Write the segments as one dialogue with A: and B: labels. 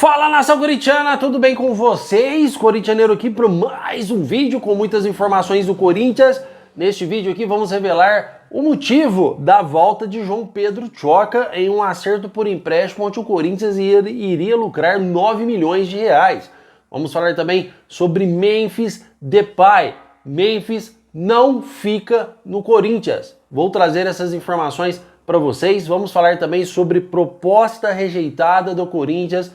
A: Fala, nação corintiana, tudo bem com vocês? Corintianeiro aqui para mais um vídeo com muitas informações do Corinthians. Neste vídeo aqui vamos revelar o motivo da volta de João Pedro Tchoca em um acerto por empréstimo onde o Corinthians iria lucrar 9 milhões de reais. Vamos falar também sobre Memphis Depay. Memphis não fica no Corinthians. Vou trazer essas informações para vocês. Vamos falar também sobre proposta rejeitada do Corinthians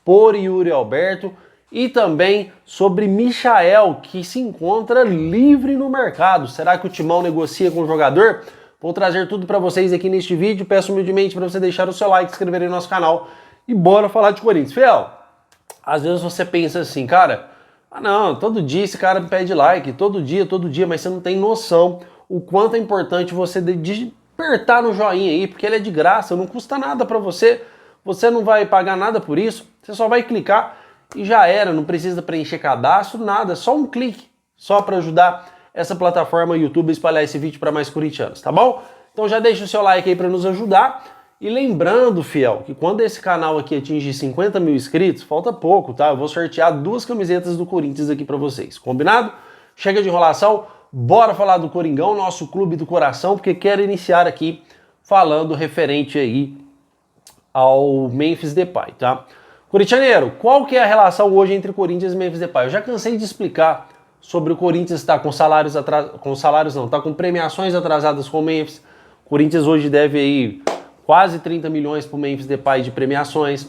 A: por Yuri Alberto e também sobre Michael, que se encontra livre no mercado. Será que o Timão negocia com o jogador? Vou trazer tudo para vocês aqui neste vídeo. Peço humildemente para você deixar o seu like, se inscrever no nosso canal e bora falar de Corinthians. Fiel, às vezes você pensa assim, cara, não, todo dia esse cara me pede like, todo dia, mas você não tem noção o quanto é importante você apertar no joinha aí, porque ele é de graça, não custa nada para você, você não vai pagar nada por isso, você só vai clicar e já era, não precisa preencher cadastro, nada, só um clique, só para ajudar essa plataforma YouTube a espalhar esse vídeo para mais corintianos, tá bom? Então já deixa o seu like aí para nos ajudar. E lembrando, fiel, que quando esse canal aqui atingir 50 mil inscritos, falta pouco, tá? Eu vou sortear 2 camisetas do Corinthians aqui para vocês, combinado? Chega de enrolação, bora falar do Coringão, nosso clube do coração, porque quero iniciar aqui falando referente aí ao Memphis Depay, tá? Corintianeiro, qual que é a relação hoje entre Corinthians e Memphis Depay? Eu já cansei de explicar sobre o Corinthians estar tá com premiações atrasadas com o Memphis. O Corinthians hoje deve aí quase 30 milhões para o Memphis Depay de premiações.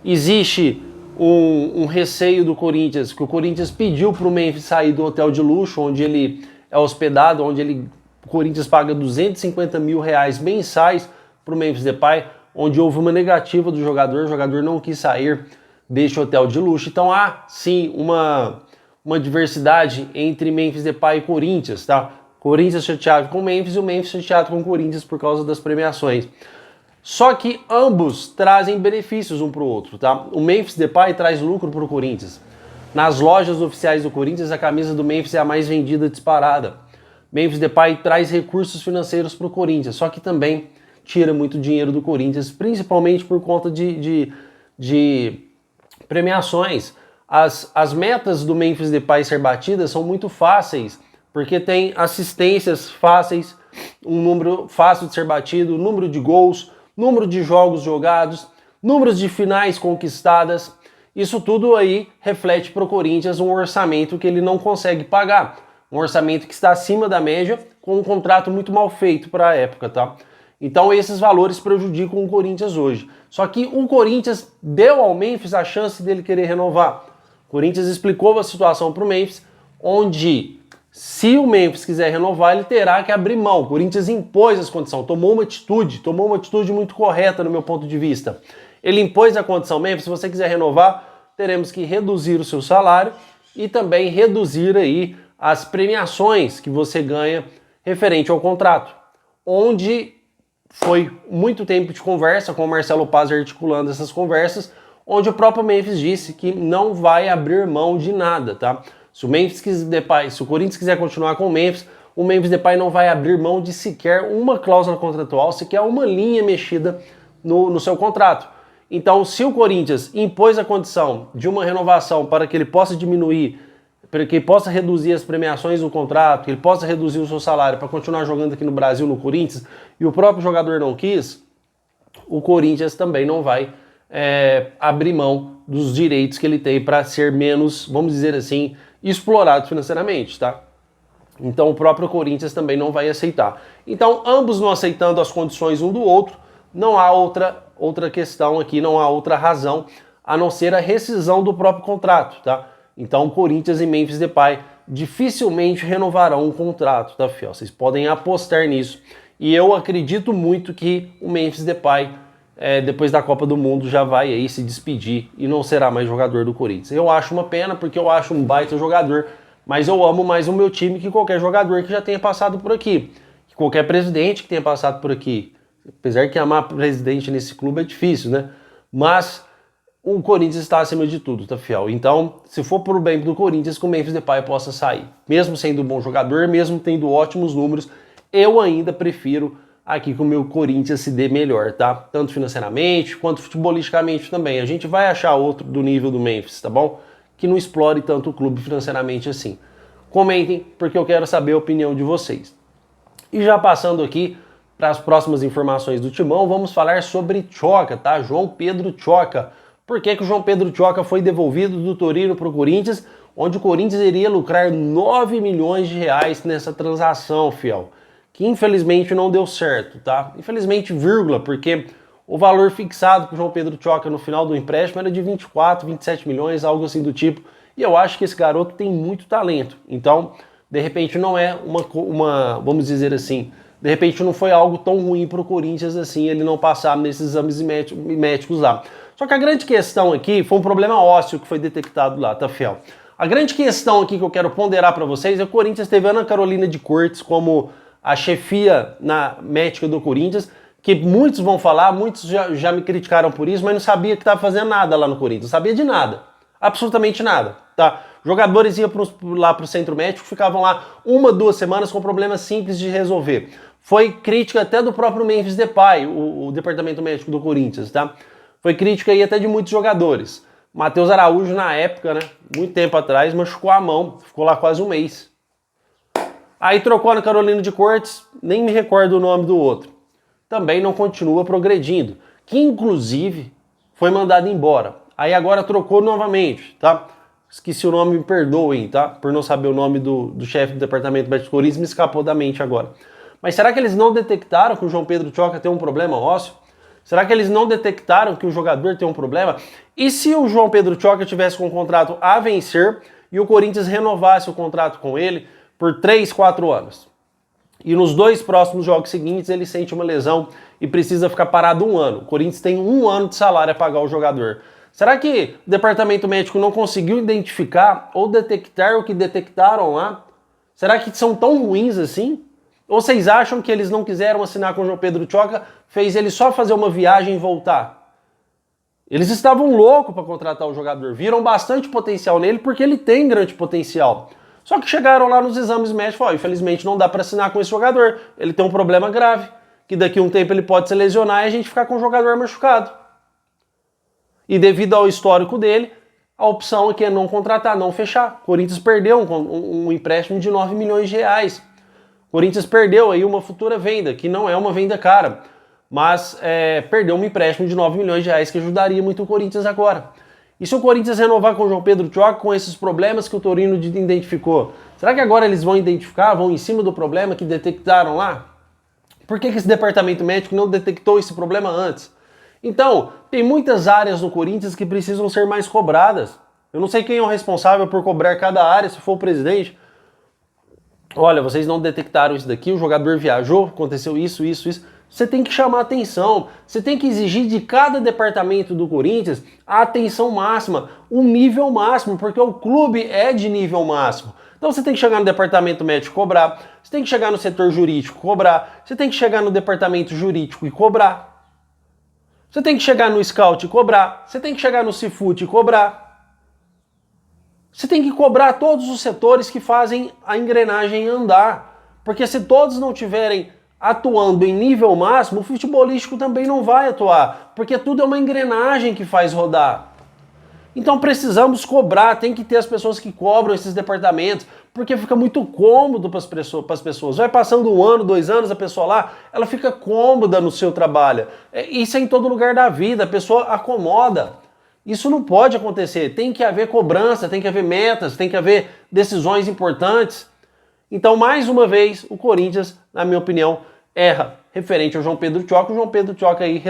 A: Existe um receio do Corinthians, que o Corinthians pediu para o Memphis sair do hotel de luxo, onde ele é hospedado, o Corinthians paga 250 mil reais mensais para o Memphis Depay, onde houve uma negativa do jogador, o jogador não quis sair deste hotel de luxo. Então há sim uma diversidade entre Memphis Depay e Corinthians, tá? Corinthians chateado com o Memphis e o Memphis chateado com o Corinthians por causa das premiações. Só que ambos trazem benefícios um para o outro, tá? O Memphis Depay traz lucro para o Corinthians. Nas lojas oficiais do Corinthians, a camisa do Memphis é a mais vendida disparada. Memphis Depay traz recursos financeiros para o Corinthians, só que também tira muito dinheiro do Corinthians, principalmente por conta de premiações. As metas do Memphis Depay ser batidas são muito fáceis, porque tem assistências fáceis, um número fácil de ser batido, número de gols, número de jogos jogados, números de finais conquistadas. Isso tudo aí reflete para o Corinthians um orçamento que ele não consegue pagar. Um orçamento que está acima da média, com um contrato muito mal feito para a época, tá? Então esses valores prejudicam o Corinthians hoje. Só que o Corinthians deu ao Memphis a chance dele querer renovar. O Corinthians explicou a situação para o Memphis, onde se o Memphis quiser renovar, ele terá que abrir mão. O Corinthians impôs as condições, tomou uma atitude muito correta no meu ponto de vista. Ele impôs a condição, Memphis, se você quiser renovar, teremos que reduzir o seu salário e também reduzir aí as premiações que você ganha referente ao contrato. Onde foi muito tempo de conversa com o Marcelo Paz articulando essas conversas, onde o próprio Memphis disse que não vai abrir mão de nada, tá? Se o Corinthians quiser continuar com o Memphis Depay não vai abrir mão de sequer uma cláusula contratual, sequer uma linha mexida no seu contrato. Então, se o Corinthians impôs a condição de uma renovação para que ele possa diminuir, para que ele possa reduzir as premiações do contrato, que ele possa reduzir o seu salário para continuar jogando aqui no Brasil, no Corinthians, e o próprio jogador não quis, o Corinthians também não vai abrir mão dos direitos que ele tem para ser menos, vamos dizer assim, explorado financeiramente, tá? Então o próprio Corinthians também não vai aceitar. Então, ambos não aceitando as condições um do outro, não há outra questão aqui, não há outra razão a não ser a rescisão do próprio contrato, tá? Então, Corinthians e Memphis Depay dificilmente renovarão um contrato, tá, fiel? Vocês podem apostar nisso. E eu acredito muito que o Memphis Depay, depois da Copa do Mundo, já vai aí se despedir e não será mais jogador do Corinthians. Eu acho uma pena, porque eu acho um baita jogador, mas eu amo mais o meu time que qualquer jogador que já tenha passado por aqui, que qualquer presidente que tenha passado por aqui. Apesar que amar presidente nesse clube é difícil, né? Mas o Corinthians está acima de tudo, tá, fiel? Então, se for pro bem do Corinthians, que o Memphis Depay possa sair. Mesmo sendo um bom jogador, mesmo tendo ótimos números, eu ainda prefiro aqui que o meu Corinthians se dê melhor, tá? Tanto financeiramente quanto futebolisticamente também. A gente vai achar outro do nível do Memphis, tá bom? Que não explore tanto o clube financeiramente assim. Comentem, porque eu quero saber a opinião de vocês. E já passando aqui para as próximas informações do Timão, vamos falar sobre Tchoca, tá? João Pedro Tchoca. Por que o João Pedro Tchoca foi devolvido do Torino para o Corinthians, onde o Corinthians iria lucrar 9 milhões de reais nessa transação, fiel? Que infelizmente não deu certo, tá? Infelizmente, vírgula, porque o valor fixado para o João Pedro Tchoca no final do empréstimo era de 24, 27 milhões, algo assim do tipo. E eu acho que esse garoto tem muito talento. Então, de repente não é vamos dizer assim, de repente não foi algo tão ruim para o Corinthians assim, ele não passar nesses exames médicos lá. Só que a grande questão aqui foi um problema ósseo que foi detectado lá, tá, fiel? A grande questão aqui que eu quero ponderar para vocês é que o Corinthians teve a Ana Carolina de Cortes como a chefia médica do Corinthians, que muitos vão falar, muitos já me criticaram por isso, mas não sabia que estava fazendo nada lá no Corinthians, não sabia de nada, absolutamente nada, tá? Jogadores iam lá para o centro médico, ficavam lá 1, 2 semanas com problemas simples de resolver. Foi crítica até do próprio Memphis Depay, o departamento médico do Corinthians, tá? Foi crítica aí até de muitos jogadores. Matheus Araújo, na época, né, muito tempo atrás, machucou a mão, ficou lá quase um mês. Aí trocou na Carolina de Cortes, nem me recordo o nome do outro. Também não continua progredindo, que inclusive foi mandado embora. Aí agora trocou novamente, tá? Esqueci o nome, me perdoem, tá? Por não saber o nome do chefe do departamento médico do Corinthians, me escapou da mente agora. Mas será que eles não detectaram que o João Pedro Tchoca tem um problema ósseo? Será que eles não detectaram que o jogador tem um problema? E se o João Pedro Tchoca tivesse com um contrato a vencer e o Corinthians renovasse o contrato com ele por 3, 4 anos? E nos 2 próximos jogos seguintes ele sente uma lesão e precisa ficar parado 1 ano. O Corinthians tem 1 ano de salário a pagar o jogador. Será que o departamento médico não conseguiu identificar ou detectar o que detectaram lá? Será que são tão ruins assim? Ou vocês acham que eles não quiseram assinar com o João Pedro Tchoca, fez ele só fazer uma viagem e voltar? Eles estavam loucos para contratar o jogador, viram bastante potencial nele porque ele tem grande potencial. Só que chegaram lá nos exames médicos e falaram, infelizmente não dá para assinar com esse jogador, ele tem um problema grave, que daqui a um tempo ele pode se lesionar e a gente ficar com o jogador machucado. E devido ao histórico dele, a opção aqui é não contratar, não fechar. O Corinthians perdeu um empréstimo de 9 milhões de reais. O Corinthians perdeu aí uma futura venda, que não é uma venda cara, mas perdeu um empréstimo de 9 milhões de reais que ajudaria muito o Corinthians agora. E se o Corinthians renovar com o João Pedro Tchoca com esses problemas que o Torino identificou, será que agora eles vão identificar, vão em cima do problema que detectaram lá? Por que esse departamento médico não detectou esse problema antes? Então, tem muitas áreas no Corinthians que precisam ser mais cobradas. Eu não sei quem é o responsável por cobrar cada área, se for o presidente. Olha, vocês não detectaram isso daqui, o jogador viajou, aconteceu isso, isso, isso. Você tem que chamar atenção, você tem que exigir de cada departamento do Corinthians a atenção máxima, o nível máximo, porque o clube é de nível máximo. Então você tem que chegar no departamento médico e cobrar, você tem que chegar no setor jurídico e cobrar, você tem que chegar no departamento jurídico e cobrar, você tem que chegar no scout e cobrar, você tem que chegar no Cifute e cobrar. Você tem que cobrar todos os setores que fazem a engrenagem andar, porque se todos não tiverem atuando em nível máximo, o futebolístico também não vai atuar, porque tudo é uma engrenagem que faz rodar. Então precisamos cobrar, tem que ter as pessoas que cobram esses departamentos, porque fica muito cômodo para as pessoas. Vai passando 1 ano, 2 anos, a pessoa lá, ela fica cômoda no seu trabalho. Isso é em todo lugar da vida, a pessoa acomoda. Isso não pode acontecer, tem que haver cobrança, tem que haver metas, tem que haver decisões importantes. Então, mais uma vez, o Corinthians, na minha opinião, erra referente ao João Pedro Tchoca. O João Pedro Tchoca aí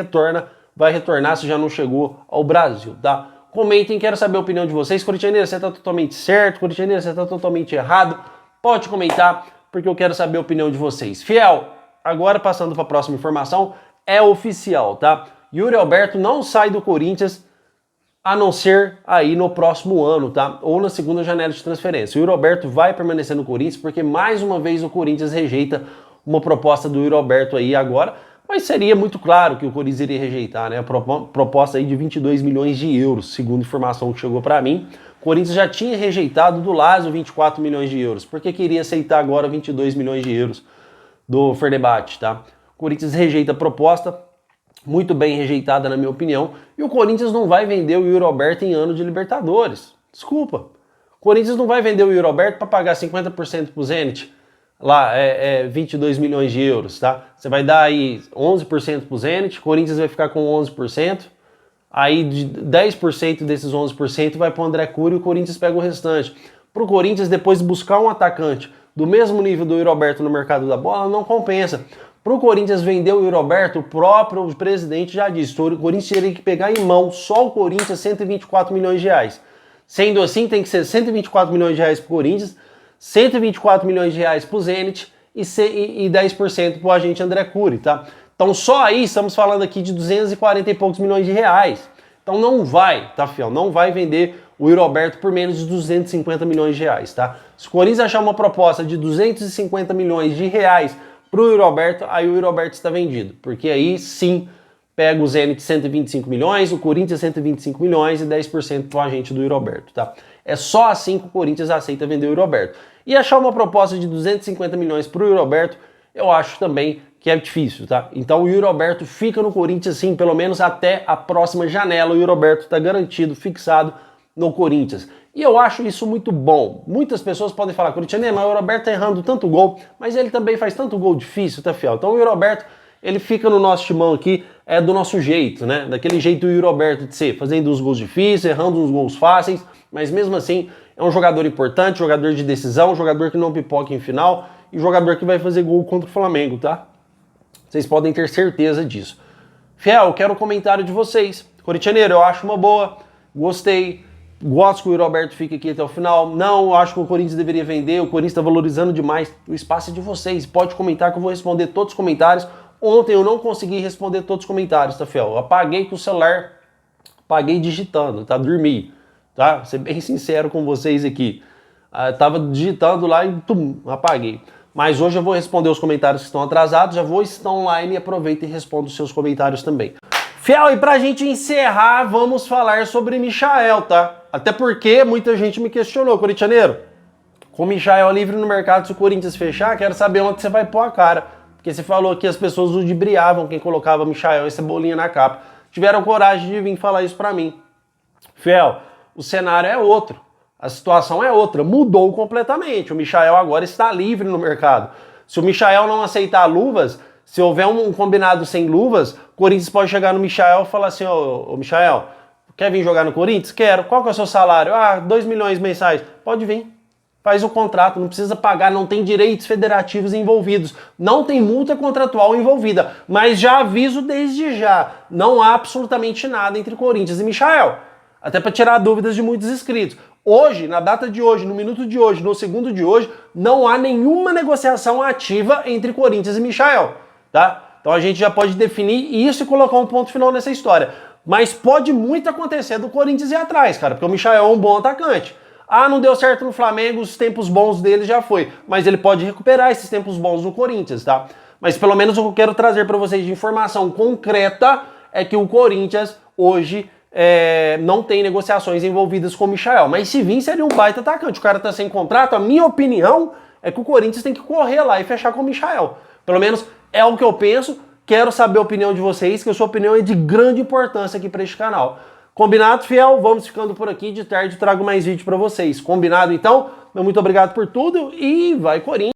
A: vai retornar se já não chegou ao Brasil, tá? Comentem, quero saber a opinião de vocês. Corintianeiro, você tá totalmente certo? Corintianeiro, você tá totalmente errado? Pode comentar, porque eu quero saber a opinião de vocês. Fiel, agora passando para a próxima informação, é oficial, tá? Yuri Alberto não sai do Corinthians a não ser aí no próximo ano, tá? Ou na segunda janela de transferência. O Yuri Alberto vai permanecer no Corinthians porque mais uma vez o Corinthians rejeita uma proposta do Yuri Alberto aí agora, mas seria muito claro que o Corinthians iria rejeitar, né? A proposta aí de 22 milhões de euros, segundo informação que chegou para mim. O Corinthians já tinha rejeitado do Lazio 24 milhões de euros. Por que queria aceitar agora 22 milhões de euros do Fenerbahçe, tá? O Corinthians rejeita a proposta, muito bem rejeitada na minha opinião, e o Corinthians não vai vender o Yuri Alberto em ano de Libertadores. Desculpa. O Corinthians não vai vender o Yuri Alberto para pagar 50% pro Zenit, lá 22 milhões de euros, tá? Você vai dar aí 11% pro Zenit, o Corinthians vai ficar com 11%, aí de 10% desses 11% vai pro André Cury e o Corinthians pega o restante. Pro Corinthians depois buscar um atacante do mesmo nível do Yuri Alberto no mercado da bola não compensa. Pro Corinthians vender o Yuri Alberto, o próprio presidente já disse, o Corinthians teria que pegar em mão, só o Corinthians, 124 milhões de reais. Sendo assim, tem que ser 124 milhões de reais pro Corinthians, 124 milhões de reais pro Zenit e 10% pro agente André Cury, tá? Então só aí estamos falando aqui de 240 e poucos milhões de reais. Então não vai, tá, fiel? Não vai vender o Yuri Alberto por menos de 250 milhões de reais, tá? Se o Corinthians achar uma proposta de 250 milhões de reais pro Yuri Alberto, aí o Yuri Alberto está vendido. Porque aí sim, pega o Zenit 125 milhões, o Corinthians 125 milhões e 10% pro agente do Yuri Alberto, tá? É só assim que o Corinthians aceita vender o Yuri Alberto. E achar uma proposta de 250 milhões pro Yuri Alberto, eu acho também que é difícil, tá? Então o Yuri Alberto fica no Corinthians sim, pelo menos até a próxima janela. O Yuri Alberto está garantido, fixado no Corinthians. E eu acho isso muito bom. Muitas pessoas podem falar, Corinthians, mas o Yuri Alberto tá errando tanto gol, mas ele também faz tanto gol difícil, tá, fiel? Então o Yuri Alberto, ele fica no nosso timão aqui, do nosso jeito, né? Daquele jeito do Yuri Alberto de ser, fazendo os gols difíceis, errando uns gols fáceis, mas mesmo assim é um jogador importante, jogador de decisão, jogador que não pipoca em final e jogador que vai fazer gol contra o Flamengo, tá? Vocês podem ter certeza disso. Fiel, eu quero o comentário de vocês. Corintianeiro, eu acho uma boa, gostei, gosto que o Yuri Alberto fique aqui até o final. Não, eu acho que o Corinthians deveria vender, o Corinthians está valorizando demais. O espaço é de vocês, pode comentar que eu vou responder todos os comentários. Ontem eu não consegui responder todos os comentários, tá, Fiel? Eu apaguei com o celular, apaguei digitando, tá? Dormi, tá? Vou ser bem sincero com vocês aqui. Tava digitando lá e apaguei. Mas hoje eu vou responder os comentários que estão atrasados, já vou estar online e aproveito e respondo os seus comentários também. Fiel, e pra gente encerrar, vamos falar sobre Michael, tá? Até porque muita gente me questionou, corintianeiro, com o Michael livre no mercado, se o Corinthians fechar, quero saber onde você vai pôr a cara. Porque você falou que as pessoas ludibriavam quem colocava Michael e Cebolinha na capa. Tiveram coragem de vir falar isso pra mim. Fiel, o cenário é outro. A situação é outra, mudou completamente. O Michael agora está livre no mercado. Se o Michael não aceitar luvas, se houver um combinado sem luvas, o Corinthians pode chegar no Michael e falar assim, ô Michael, quer vir jogar no Corinthians? Quero. Qual que é o seu salário? 2 milhões mensais. Pode vir. Faz o contrato, não precisa pagar, não tem direitos federativos envolvidos, não tem multa contratual envolvida. Mas já aviso desde já, não há absolutamente nada entre Corinthians e Michael. Até para tirar dúvidas de muitos inscritos. Hoje, na data de hoje, no minuto de hoje, no segundo de hoje, não há nenhuma negociação ativa entre Corinthians e Michael, tá? Então a gente já pode definir isso e colocar um ponto final nessa história. Mas pode muito acontecer do Corinthians ir atrás, cara, porque o Michael é um bom atacante. Não deu certo no Flamengo, os tempos bons dele já foi. Mas ele pode recuperar esses tempos bons no Corinthians, tá? Mas pelo menos o que eu quero trazer para vocês de informação concreta é que o Corinthians hoje não tem negociações envolvidas com o Michael. Mas se vir, seria um baita atacante. O cara tá sem contrato, a minha opinião é que o Corinthians tem que correr lá e fechar com o Michael. Pelo menos é o que eu penso. Quero saber a opinião de vocês, que a sua opinião é de grande importância aqui para este canal. Combinado, fiel? Vamos ficando por aqui. De tarde trago mais vídeo para vocês. Combinado, então? Muito obrigado por tudo e vai Corinthians!